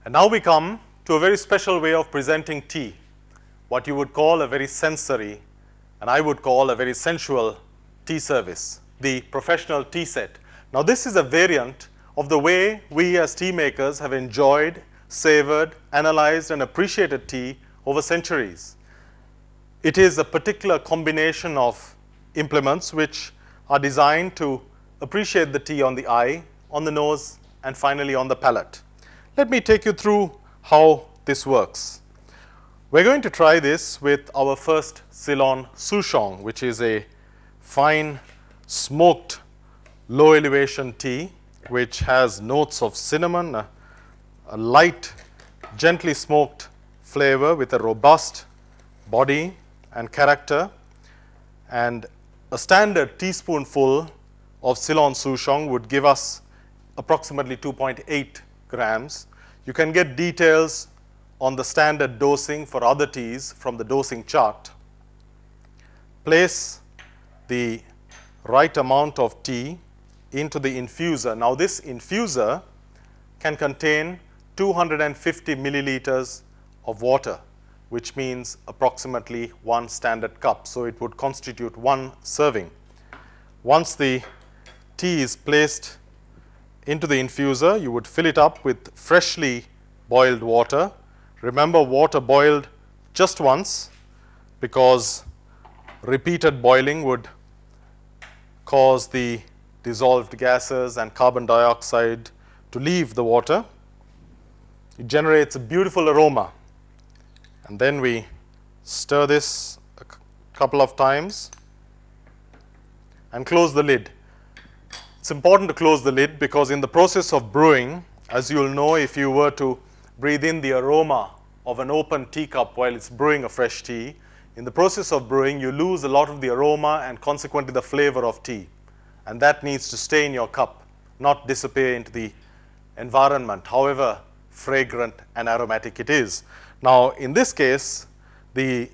And now we come to a very special way of presenting tea, what you would call a very sensory, and I would call a very sensual tea service, the professional tea set. Now this is a variant of the way we as tea makers have enjoyed, savored, analyzed, and appreciated tea over centuries. It is a particular combination of implements which are designed to appreciate the tea on the eye, on the nose, and finally on the palate. Let me take you through how this works. We're going to try this with our first Ceylon Souchong, which is a fine smoked low elevation tea which has notes of cinnamon, a light gently smoked flavor with a robust body and character, and a standard teaspoonful of Ceylon Souchong would give us approximately 2.8 grams. You can get details on the standard dosing for other teas from the dosing chart. Place the right amount of tea into the infuser. Now this infuser can contain 250 milliliters of water, which means approximately 1 standard cup. So it would constitute 1 serving. Once the tea is placed into the infuser, you would fill it up with freshly boiled water. Remember, water boiled just once, because repeated boiling would cause the dissolved gases and carbon dioxide to leave the water. It generates a beautiful aroma. And then we stir this a couple of times and close the lid. It's important to close the lid because in the process of brewing, as you'll know, if you were to breathe in the aroma of an open teacup while it's brewing a fresh tea, in the process of brewing, you lose a lot of the aroma and consequently the flavor of tea. And that needs to stay in your cup, not disappear into the environment, however fragrant and aromatic it is. Now, in this case, the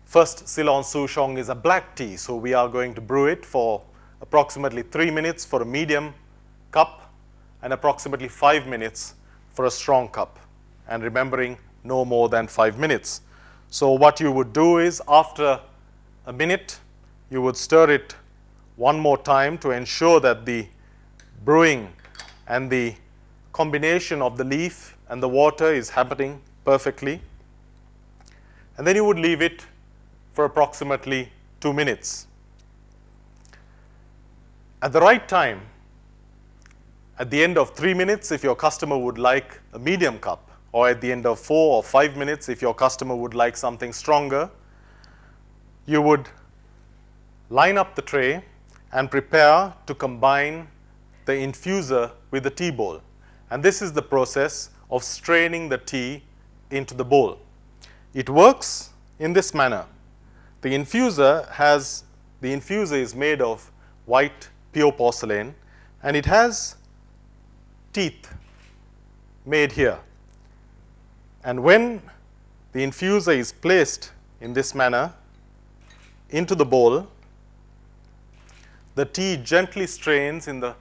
first Ceylon Souchong is a black tea, so we are going to brew it for approximately 3 minutes for a medium cup and approximately 5 minutes for a strong cup, and remembering no more than 5 minutes. So what you would do is, after a minute, you would stir it one more time to ensure that the brewing and the combination of the leaf and the water is happening perfectly. And then you would leave it for approximately 2 minutes. At the right time, at the end of 3 minutes, if your customer would like a medium cup, or at the end of 4 or 5 minutes, if your customer would like something stronger, you would line up the tray and prepare to combine the infuser with the tea bowl. And this is the process of straining the tea into the bowl. It works in this manner. The infuser is made of white pure porcelain, and it has teeth made here. And when the infuser is placed in this manner into the bowl, the tea gently strains in a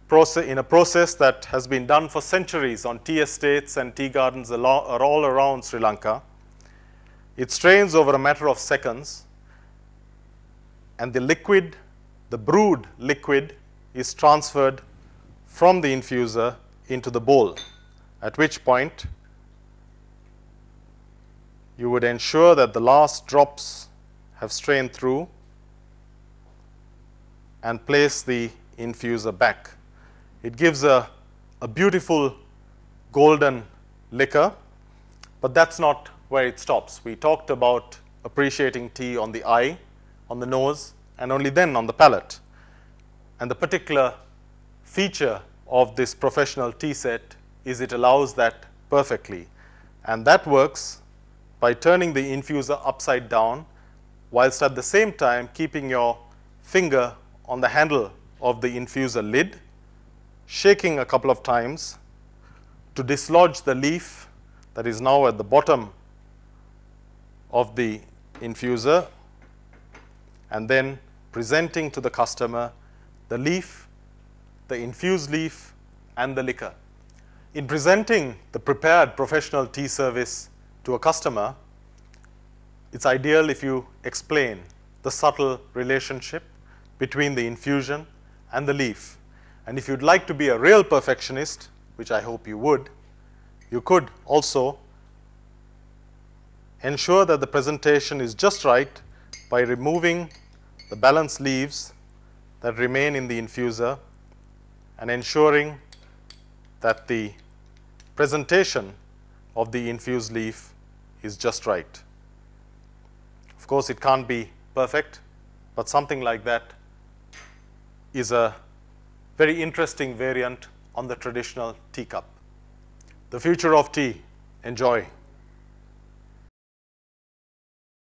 process that has been done for centuries on tea estates and tea gardens all around Sri Lanka. It strains over a matter of seconds, and the liquid, the brewed liquid, is transferred from the infuser into the bowl, at which point you would ensure that the last drops have strained through and place the infuser back. It gives a beautiful golden liquor, but that's not where it stops. We talked about appreciating tea on the eye, on the nose, and only then on the palate. And the particular feature of this professional tea set is it allows that perfectly. And that works by turning the infuser upside down, whilst at the same time keeping your finger on the handle of the infuser lid, shaking a couple of times to dislodge the leaf that is now at the bottom of the infuser, and then presenting to the customer the leaf, the infused leaf, and the liquor. In presenting the prepared professional tea service to a customer, it's ideal if you explain the subtle relationship between the infusion and the leaf. And if you'd like to be a real perfectionist, which I hope you would, you could also ensure that the presentation is just right by removing the balanced leaves that remain in the infuser and ensuring that the presentation of the infused leaf is just right. Of course, it can't be perfect, but something like that is a very interesting variant on the traditional teacup. The future of tea. Enjoy.